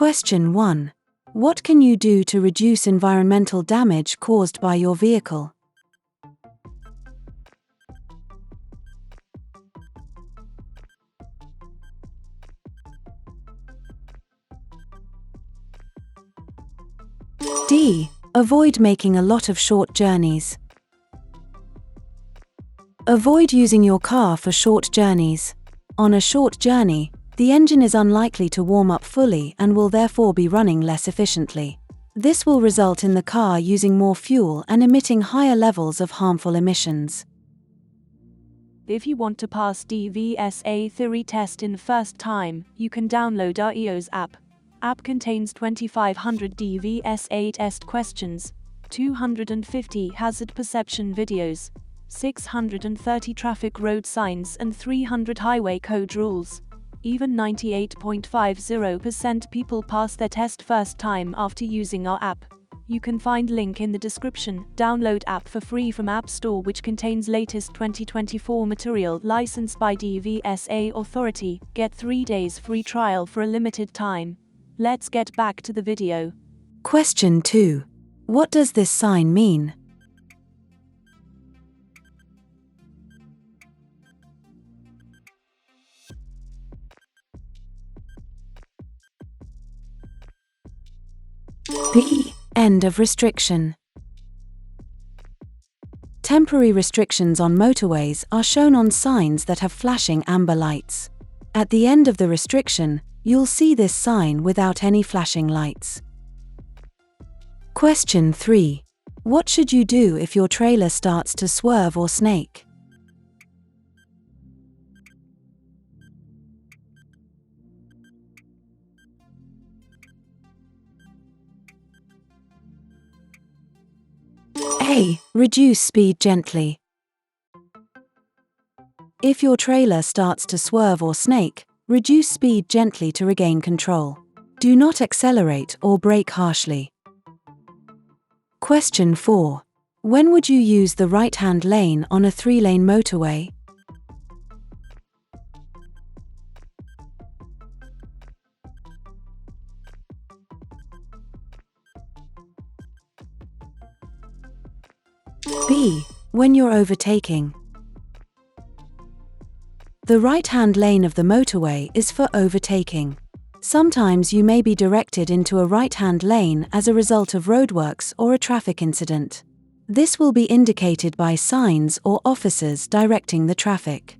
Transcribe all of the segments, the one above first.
Question 1. What can you do to reduce environmental damage caused by your vehicle? D. Avoid making a lot of short journeys. Avoid using your car for short journeys. On a short journey, the engine is unlikely to warm up fully and will therefore be running less efficiently. This will result in the car using more fuel and emitting higher levels of harmful emissions. If you want to pass DVSA theory test in first time, you can download our EOS app. App contains 2500 DVSA test questions, 250 hazard perception videos, 630 traffic road signs and 300 highway code rules. Even 98.50% people pass their test first time after using our app. You can find link in the description. Download app for free from App Store, which contains latest 2024 material licensed by DVSA authority. Get 3 days free trial for a limited time. Let's get back to the video. Question 2. What does this sign mean? B. End of restriction. Temporary restrictions on motorways are shown on signs that have flashing amber lights. At the end of the restriction, you'll see this sign without any flashing lights. Question 3. What should you do if your trailer starts to swerve or snake? A. Reduce speed gently. If your trailer starts to swerve or snake, reduce speed gently to regain control. Do not accelerate or brake harshly. Question 4. When would you use the right-hand lane on a 3-lane motorway? B. When you're overtaking. The right-hand lane of the motorway is for overtaking. Sometimes you may be directed into a right-hand lane as a result of roadworks or a traffic incident. This will be indicated by signs or officers directing the traffic.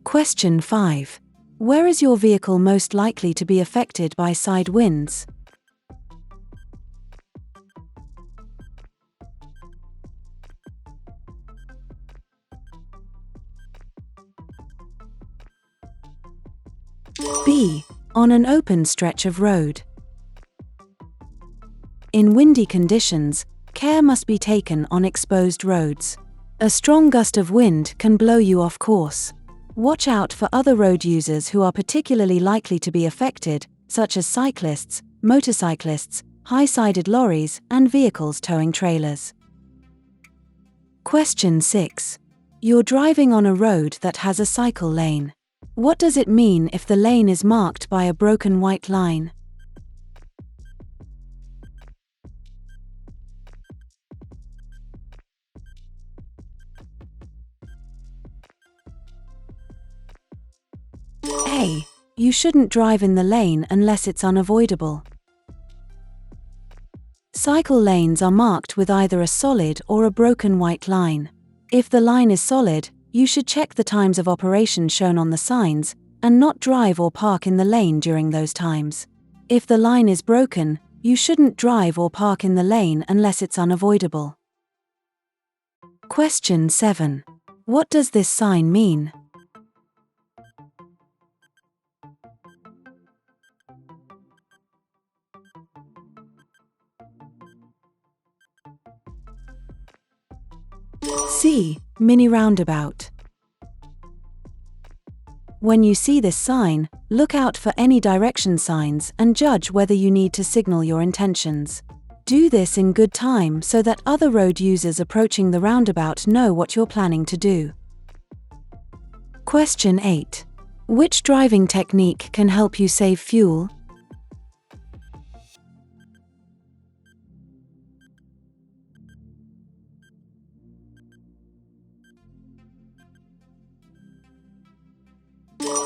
Question 5. Where is your vehicle most likely to be affected by side winds? B. On an open stretch of road. In windy conditions, care must be taken on exposed roads. A strong gust of wind can blow you off course. Watch out for other road users who are particularly likely to be affected, such as cyclists, motorcyclists, high-sided lorries, and vehicles towing trailers. Question 6. You're driving on a road that has a cycle lane. What does it mean if the lane is marked by a broken white line? A. You shouldn't drive in the lane unless it's unavoidable. Cycle lanes are marked with either a solid or a broken white line. If the line is solid, you should check the times of operation shown on the signs, and not drive or park in the lane during those times. If the line is broken, you shouldn't drive or park in the lane unless it's unavoidable. Question 7. What does this sign mean? C. Mini roundabout. When you see this sign, look out for any direction signs and judge whether you need to signal your intentions. Do this in good time so that other road users approaching the roundabout know what you're planning to do. Question 8. Which driving technique can help you save fuel?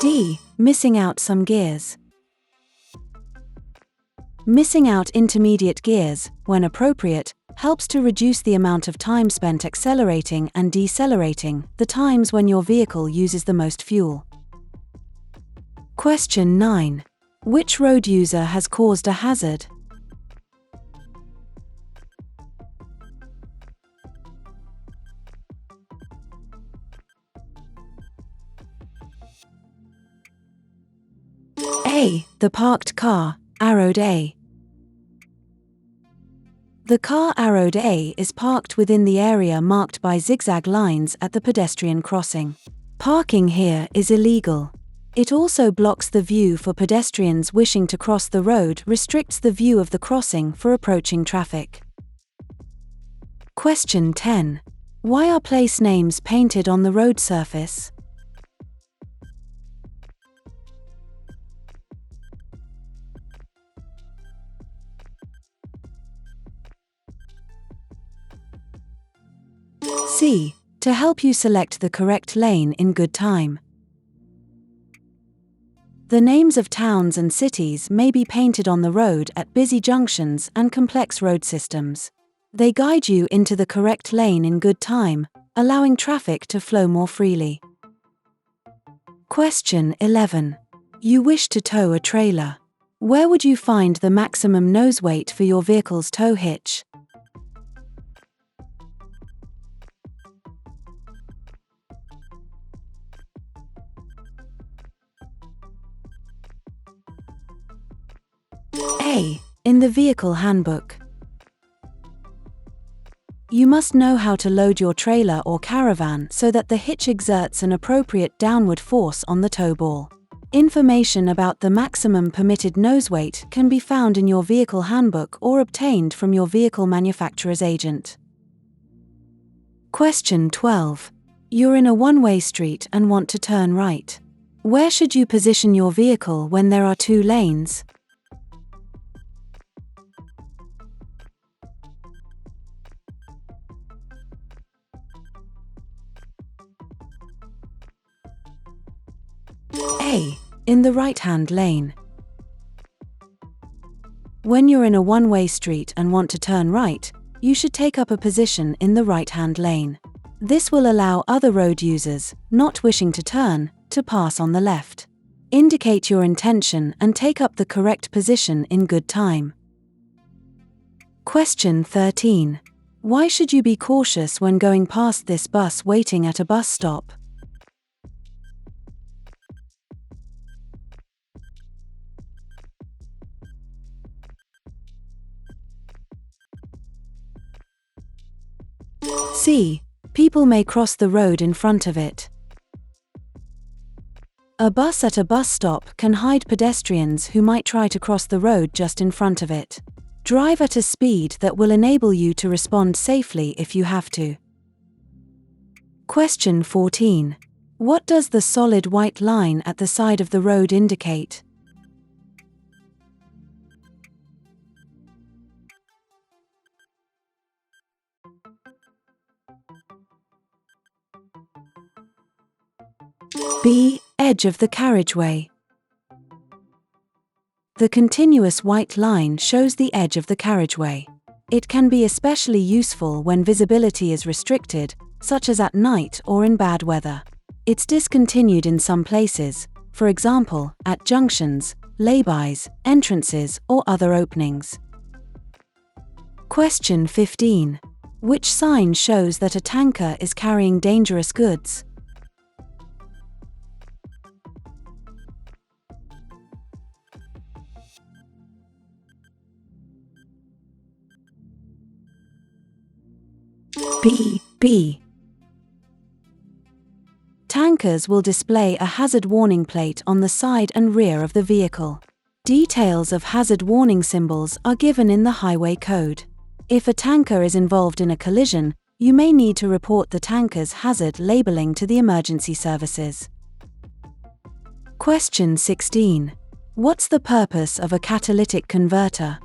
D. Missing out some gears. Missing out intermediate gears, when appropriate, helps to reduce the amount of time spent accelerating and decelerating, the times when your vehicle uses the most fuel. Question 9. Which road user has caused a hazard? A. The parked car, arrowed A. The car arrowed A is parked within the area marked by zigzag lines at the pedestrian crossing. Parking here is illegal. It also blocks the view for pedestrians wishing to cross the road, restricts the view of the crossing for approaching traffic. Question 10. Why are place names painted on the road surface? C. To help you select the correct lane in good time. The names of towns and cities may be painted on the road at busy junctions and complex road systems. They guide you into the correct lane in good time, allowing traffic to flow more freely. Question 11. You wish to tow a trailer. Where would you find the maximum nose weight for your vehicle's tow hitch? A. In the vehicle handbook. You must know how to load your trailer or caravan so that the hitch exerts an appropriate downward force on the tow ball. Information about the maximum permitted nose weight can be found in your vehicle handbook or obtained from your vehicle manufacturer's agent. Question 12. You're in a one-way street and want to turn right. Where should you position your vehicle when there are two lanes? A. In the right-hand lane. When you're in a one-way street and want to turn right, you should take up a position in the right-hand lane. This will allow other road users, not wishing to turn, to pass on the left. Indicate your intention and take up the correct position in good time. Question 13. Why should you be cautious when going past this bus waiting at a bus stop? C. People may cross the road in front of it. A bus at a bus stop can hide pedestrians who might try to cross the road just in front of it. Drive at a speed that will enable you to respond safely if you have to. Question 14. What does the solid white line at the side of the road indicate? B. Edge of the carriageway. The continuous white line shows the edge of the carriageway. It can be especially useful when visibility is restricted, such as at night or in bad weather. It's discontinued in some places, for example, at junctions, laybys, entrances, or other openings. Question 15. Which sign shows that a tanker is carrying dangerous goods? B. Tankers will display a hazard warning plate on the side and rear of the vehicle. Details of hazard warning symbols are given in the highway code. If a tanker is involved in a collision, you may need to report the tanker's hazard labeling to the emergency services. Question 16. What's the purpose of a catalytic converter?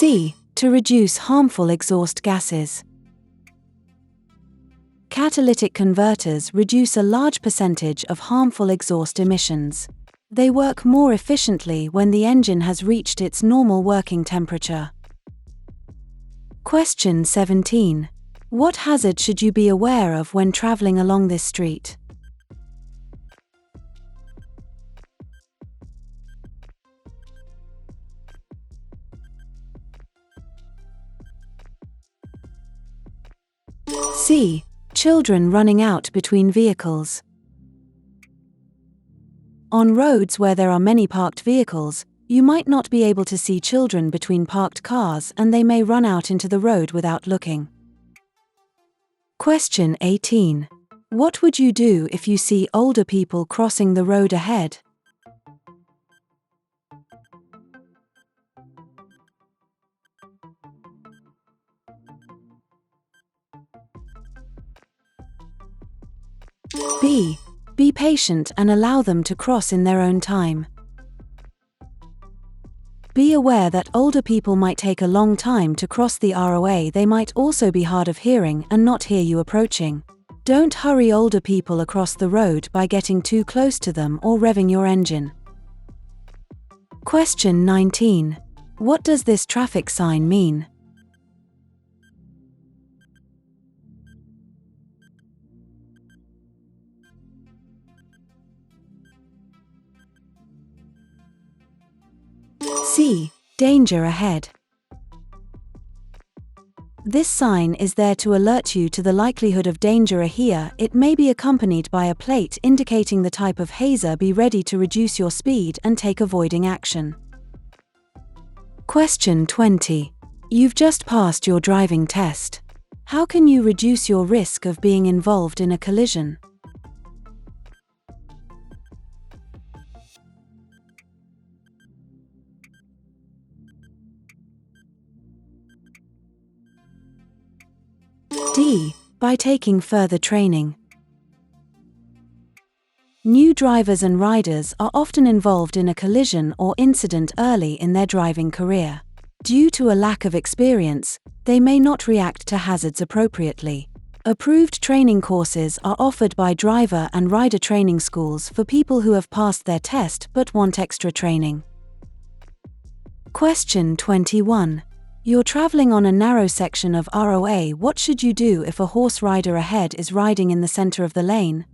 C. To reduce harmful exhaust gases. Catalytic converters reduce a large percentage of harmful exhaust emissions. They work more efficiently when the engine has reached its normal working temperature. Question 17. What hazard should you be aware of when traveling along this street? C. Children running out between vehicles. On roads where there are many parked vehicles, you might not be able to see children between parked cars and they may run out into the road without looking. Question 18. What would you do if you see older people crossing the road ahead? B. Be patient and allow them to cross in their own time. Be aware that older people might take a long time to cross the ROA. They might also be hard of hearing and not hear you approaching. Don't hurry older people across the road by getting too close to them or revving your engine. Question 19. What does this traffic sign mean? C. Danger ahead. This sign is there to alert you to the likelihood of danger ahead. It may be accompanied by a plate indicating the type of hazer. Be ready to reduce your speed and take avoiding action. Question 20. You've just passed your driving test. How can you reduce your risk of being involved in a collision? D. By taking further training. New drivers and riders are often involved in a collision or incident early in their driving career. Due to a lack of experience, they may not react to hazards appropriately. Approved training courses are offered by driver and rider training schools for people who have passed their test but want extra training. Question 21. You're traveling on a narrow section of ROA. What should you do if a horse rider ahead is riding in the center of the lane?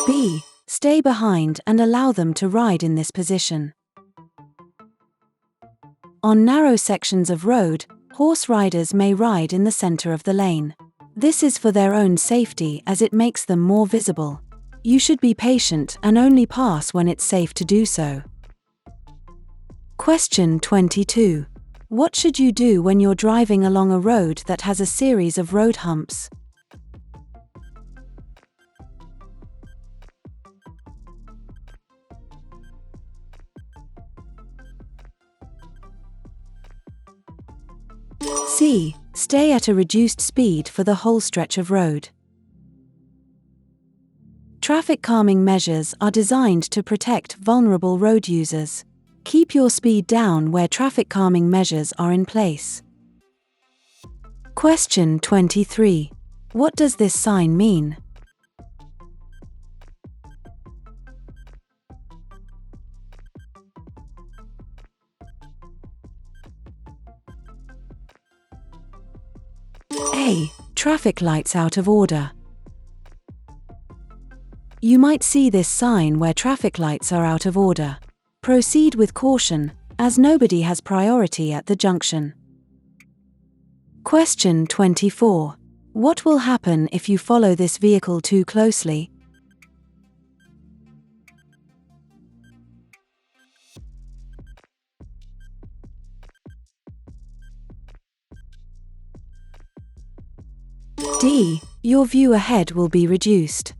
B. Stay behind and allow them to ride in this position. On narrow sections of road, horse riders may ride in the center of the lane. This is for their own safety as it makes them more visible. You should be patient and only pass when it's safe to do so. Question 22. What should you do when you're driving along a road that has a series of road humps? C. Stay at a reduced speed for the whole stretch of road. Traffic calming measures are designed to protect vulnerable road users. Keep your speed down where traffic calming measures are in place. Question 23. What does this sign mean? A. Traffic lights out of order. You might see this sign where traffic lights are out of order. Proceed with caution, as nobody has priority at the junction. Question 24. What will happen if you follow this vehicle too closely? D. Your view ahead will be reduced.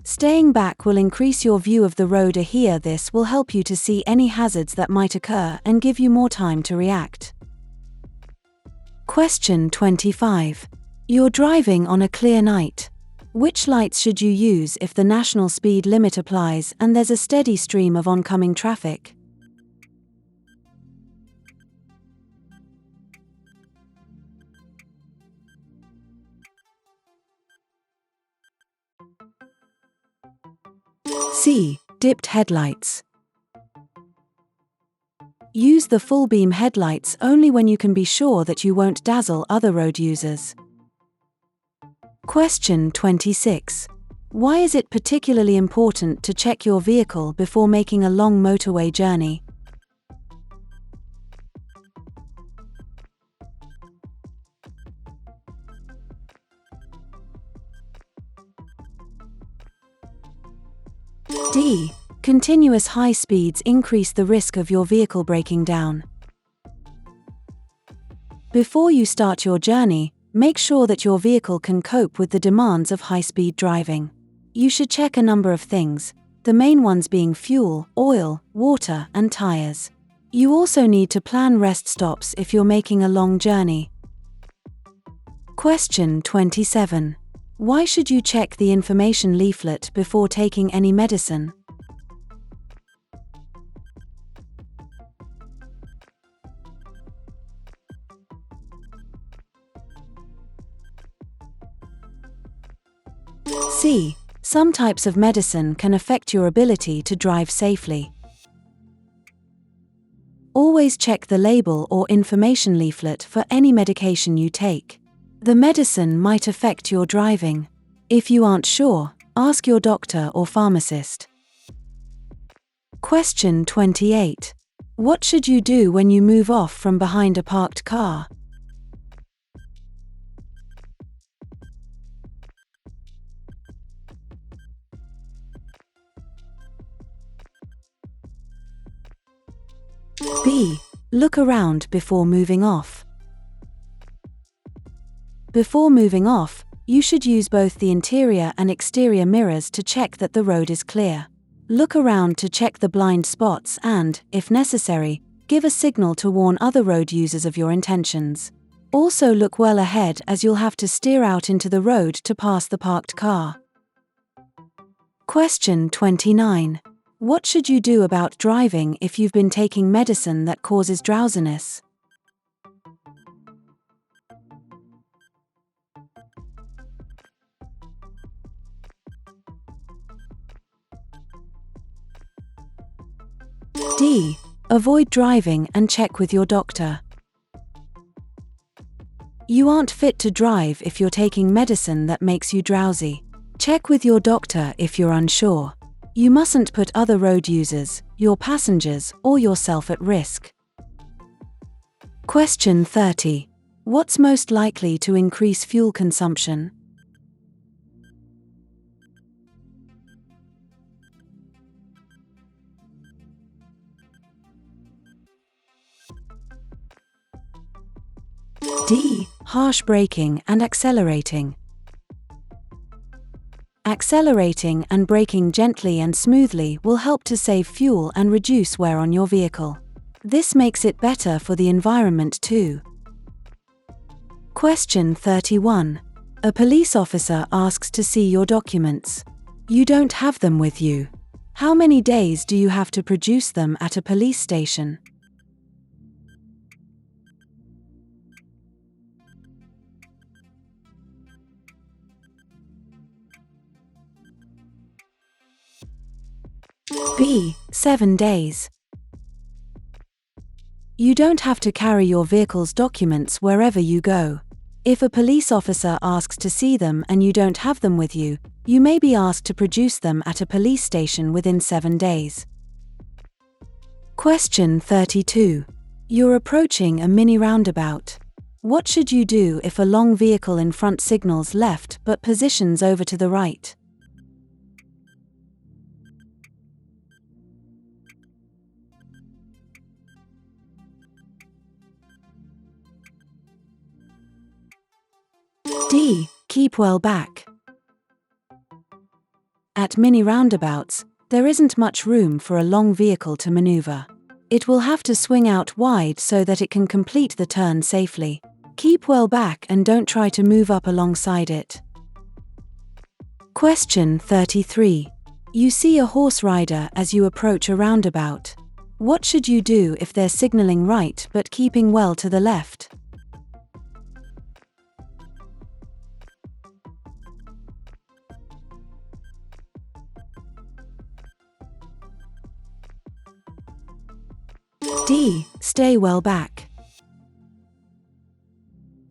Staying back will increase your view of the road ahead. This will help you to see any hazards that might occur and give you more time to react. Question 25. You're driving on a clear night. Which lights should you use if the national speed limit applies and there's a steady stream of oncoming traffic? C. Dipped headlights. Use the full beam headlights only when you can be sure that you won't dazzle other road users. Question 26. Why is it particularly important to check your vehicle before making a long motorway journey? D. Continuous high speeds increase the risk of your vehicle breaking down. Before you start your journey, make sure that your vehicle can cope with the demands of high-speed driving. You should check a number of things, the main ones being fuel, oil, water, and tires. You also need to plan rest stops if you're making a long journey. Question 27. Why should you check the information leaflet before taking any medicine? C. Some types of medicine can affect your ability to drive safely. Always check the label or information leaflet for any medication you take. The medicine might affect your driving. If you aren't sure, ask your doctor or pharmacist. Question 28. What should you do when you move off from behind a parked car? B. Look around before moving off. Before moving off, you should use both the interior and exterior mirrors to check that the road is clear. Look around to check the blind spots and, if necessary, give a signal to warn other road users of your intentions. Also look well ahead as you'll have to steer out into the road to pass the parked car. Question 29. What should you do about driving if you've been taking medicine that causes drowsiness? D. Avoid driving and check with your doctor. You aren't fit to drive if you're taking medicine that makes you drowsy. Check with your doctor if you're unsure. You mustn't put other road users, your passengers, or yourself at risk. Question 30. What's most likely to increase fuel consumption? D. Harsh braking and accelerating. Accelerating and braking gently and smoothly will help to save fuel and reduce wear on your vehicle. This makes it better for the environment too. Question 31. A police officer asks to see your documents. You don't have them with you. How many days do you have to produce them at a police station? B. 7 days. You don't have to carry your vehicle's documents wherever you go. If a police officer asks to see them and you don't have them with you, you may be asked to produce them at a police station within 7 days. Question 32. You're approaching a mini roundabout. What should you do if a long vehicle in front signals left but positions over to the right? D. Keep well back. At mini roundabouts, there isn't much room for a long vehicle to maneuver. It will have to swing out wide so that it can complete the turn safely. Keep well back and don't try to move up alongside it. Question 33. You see a horse rider as you approach a roundabout. What should you do if they're signaling right but keeping well to the left? D. Stay well back.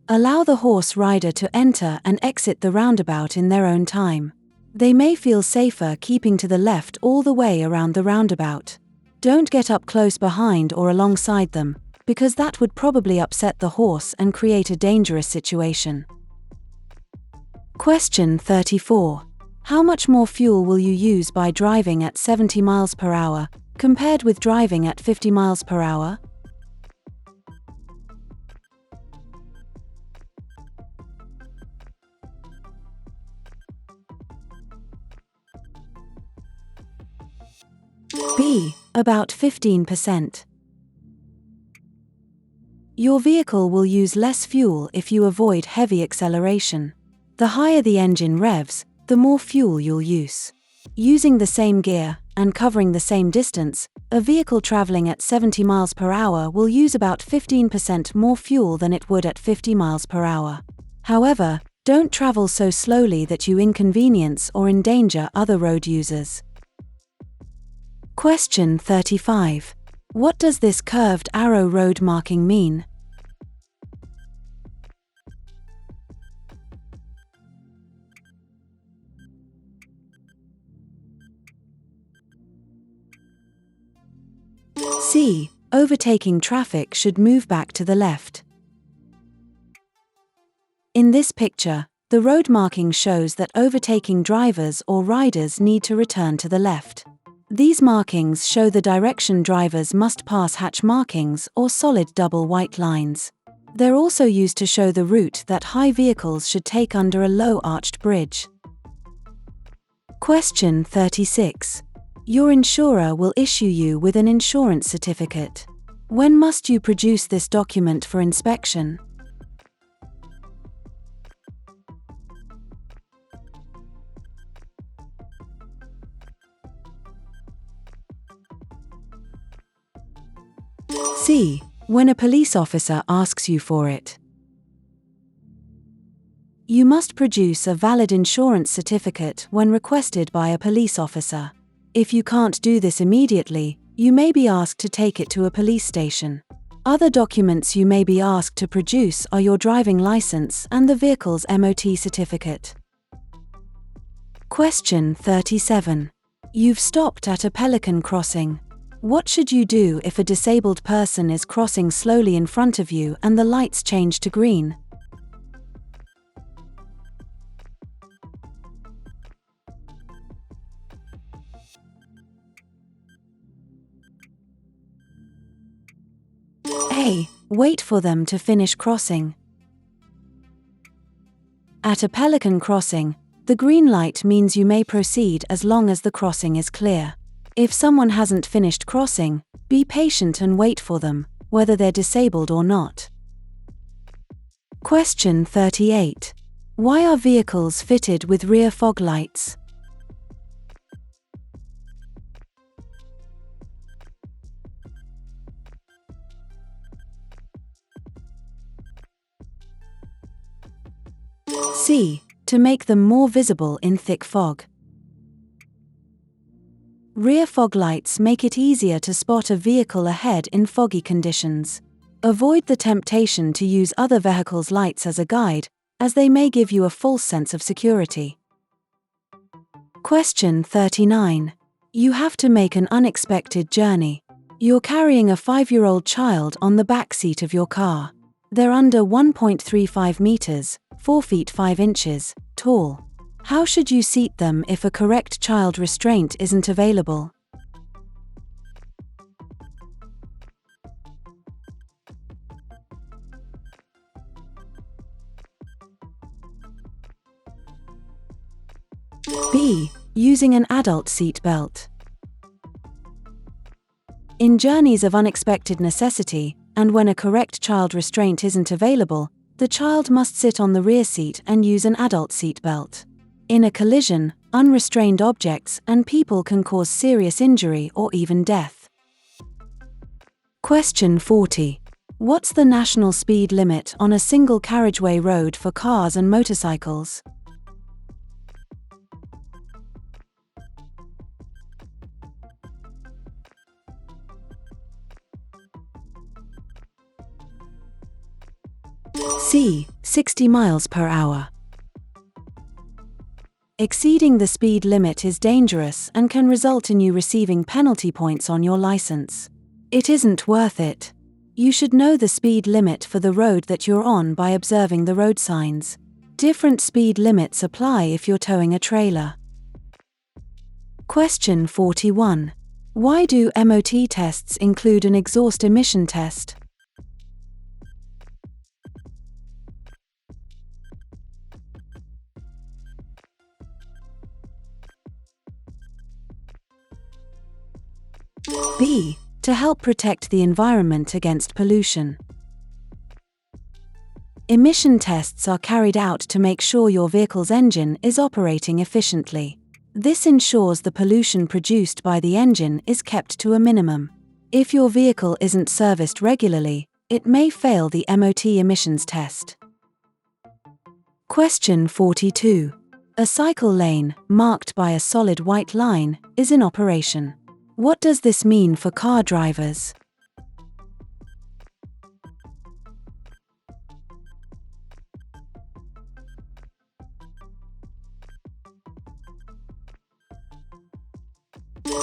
Allow the horse rider to enter and exit the roundabout in their own time. They may feel safer keeping to the left all the way around the roundabout. Don't get up close behind or alongside them, because that would probably upset the horse and create a dangerous situation. Question 34. How much more fuel will you use by driving at 70 miles per hour compared with driving at 50 miles per hour? B. About 15%. Your vehicle will use less fuel if you avoid heavy acceleration. The higher the engine revs, the more fuel you'll use. Using the same gear and covering the same distance, a vehicle traveling at 70 miles per hour will use about 15% more fuel than it would at 50 miles per hour. However, don't travel so slowly that you inconvenience or endanger other road users. Question 35. What does this curved arrow road marking mean? C. Overtaking traffic should move back to the left. In this picture, the road marking shows that overtaking drivers or riders need to return to the left. These markings show the direction drivers must pass hatch markings or solid double white lines. They're also used to show the route that high vehicles should take under a low arched bridge. Question 36. Your insurer will issue you with an insurance certificate. When must you produce this document for inspection? C. When a police officer asks you for it. You must produce a valid insurance certificate when requested by a police officer. If you can't do this immediately, you may be asked to take it to a police station. Other documents you may be asked to produce are your driving license and the vehicle's MOT certificate. Question 37. You've stopped at a pelican crossing. What should you do if a disabled person is crossing slowly in front of you and the lights change to green? A. Wait for them to finish crossing. At a pelican crossing, the green light means you may proceed as long as the crossing is clear. If someone hasn't finished crossing, be patient and wait for them, whether they're disabled or not. Question 38. Why are vehicles fitted with rear fog lights? C. To make them more visible in thick fog. Rear fog lights make it easier to spot a vehicle ahead in foggy conditions. Avoid the temptation to use other vehicles' lights as a guide, as they may give you a false sense of security. Question 39. You have to make an unexpected journey. You're carrying a 5-year-old child on the back seat of your car. They're under 1.35 meters, 4 feet 5 inches, tall. How should you seat them if a correct child restraint isn't available? B. Using an adult seat belt. In journeys of unexpected necessity, and when a correct child restraint isn't available, The child must sit on the rear seat and use an adult seat belt. In a collision, unrestrained objects and people can cause serious injury or even death. Question 40. What's the national speed limit on a single carriageway road for cars and motorcycles? C. 60 miles per hour. Exceeding the speed limit is dangerous and can result in you receiving penalty points on your license. It isn't worth it. You should know the speed limit for the road that you're on by observing the road signs. Different speed limits apply if you're towing a trailer. Question 41. Why do MOT tests include an exhaust emission test? B. To help protect the environment against pollution. Emission tests are carried out to make sure your vehicle's engine is operating efficiently. This ensures the pollution produced by the engine is kept to a minimum. If your vehicle isn't serviced regularly, it may fail the MOT emissions test. Question 42. A cycle lane, marked by a solid white line, is in operation. What does this mean for car drivers?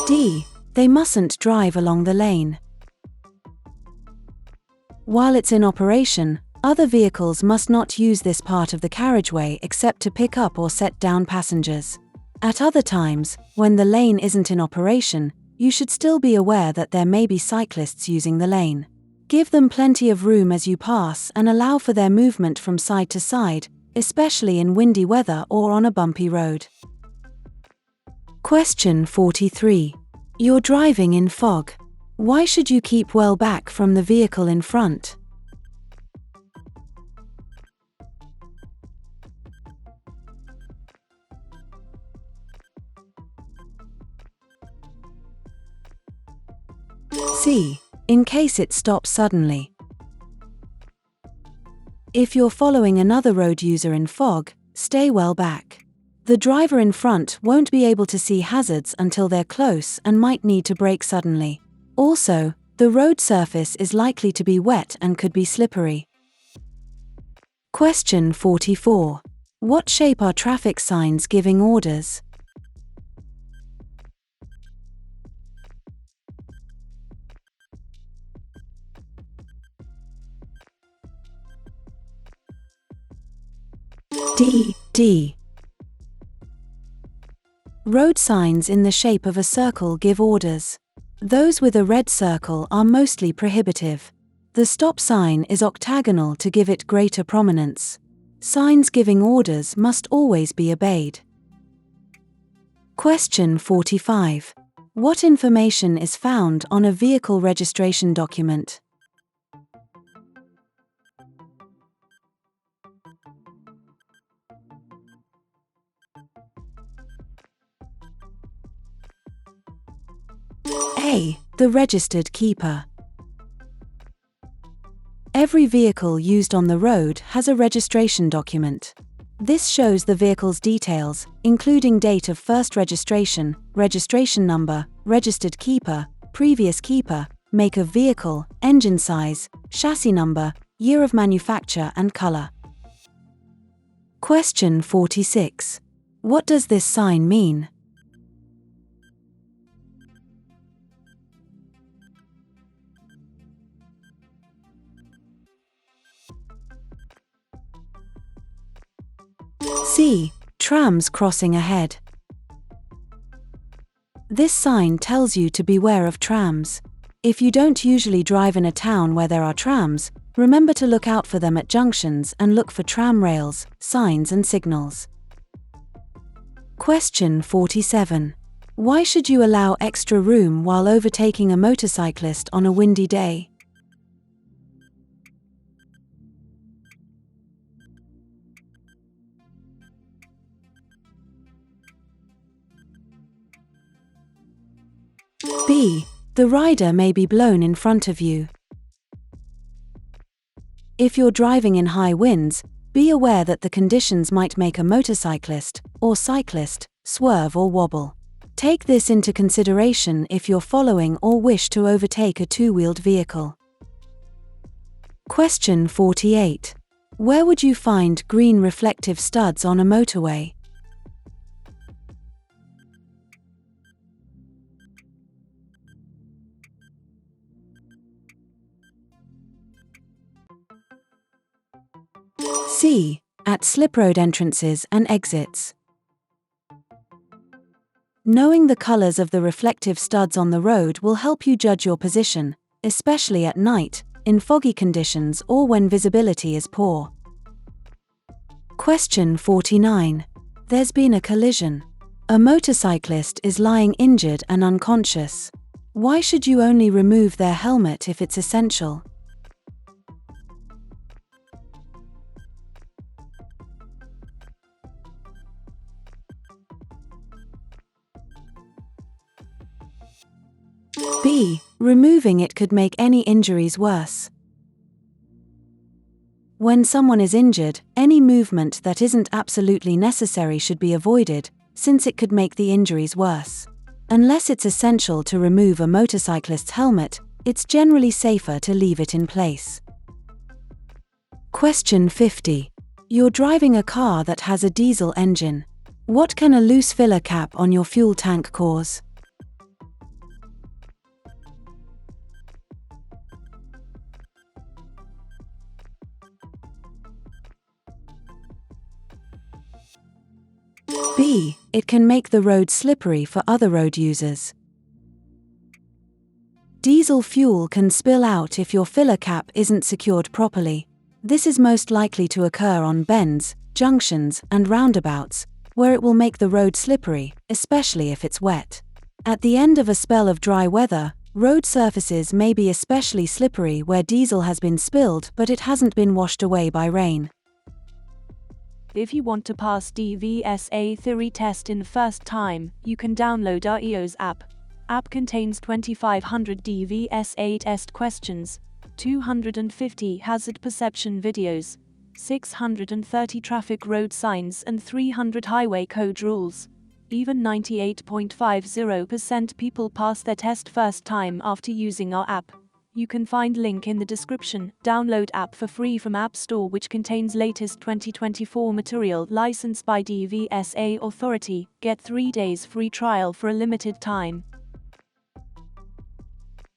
D. They mustn't drive along the lane. While it's in operation, other vehicles must not use this part of the carriageway except to pick up or set down passengers. At other times, when the lane isn't in operation, you should still be aware that there may be cyclists using the lane. Give them plenty of room as you pass and allow for their movement from side to side, especially in windy weather or on a bumpy road. Question 43. You're driving in fog. Why should you keep well back from the vehicle in front? C. In case it stops suddenly. If you're following another road user in fog, stay well back. The driver in front won't be able to see hazards until they're close and might need to brake suddenly. Also, the road surface is likely to be wet and could be slippery. Question 44. What shape are traffic signs giving orders? D. Road signs in the shape of a circle give orders. Those with a red circle are mostly prohibitive. The stop sign is octagonal to give it greater prominence. Signs giving orders must always be obeyed. Question 45. What information is found on a vehicle registration document? A. The registered keeper. Every vehicle used on the road has a registration document. This shows the vehicle's details, including date of first registration, registration number, registered keeper, previous keeper, make of vehicle, engine size, chassis number, year of manufacture and color. Question 46. What does this sign mean? C. Trams crossing ahead. This sign tells you to beware of trams. If you don't usually drive in a town where there are trams, remember to look out for them at junctions and look for tram rails, signs and signals. Question 47. Why should you allow extra room while overtaking a motorcyclist on a windy day? B. The rider may be blown in front of you. If you're driving in high winds, be aware that the conditions might make a motorcyclist, or cyclist, swerve or wobble. Take this into consideration if you're following or wish to overtake a two-wheeled vehicle. Question 48. Where would you find green reflective studs on a motorway? C. At slip road entrances and exits. Knowing the colors of the reflective studs on the road will help you judge your position, especially at night, in foggy conditions or when visibility is poor. Question 49. There's been a collision. A motorcyclist is lying injured and unconscious. Why should you only remove their helmet if it's essential? B. Removing it could make any injuries worse. When someone is injured, any movement that isn't absolutely necessary should be avoided, since it could make the injuries worse. Unless it's essential to remove a motorcyclist's helmet, it's generally safer to leave it in place. Question 50. You're driving a car that has a diesel engine. What can a loose filler cap on your fuel tank cause? B. It can make the road slippery for other road users. Diesel fuel can spill out if your filler cap isn't secured properly. This is most likely to occur on bends, junctions, and roundabouts, where it will make the road slippery, especially if it's wet. At the end of a spell of dry weather, road surfaces may be especially slippery where diesel has been spilled but it hasn't been washed away by rain. If you want to pass DVSA theory test in first time, you can download our EOS app. App contains 2500 DVSA test questions, 250 hazard perception videos, 630 traffic road signs and 300 highway code rules. Even 98.50% people pass their test first time after using our app. You can find link in the description. Download app for free from App Store, which contains latest 2024 material licensed by DVSA authority. Get 3 days free trial for a limited time.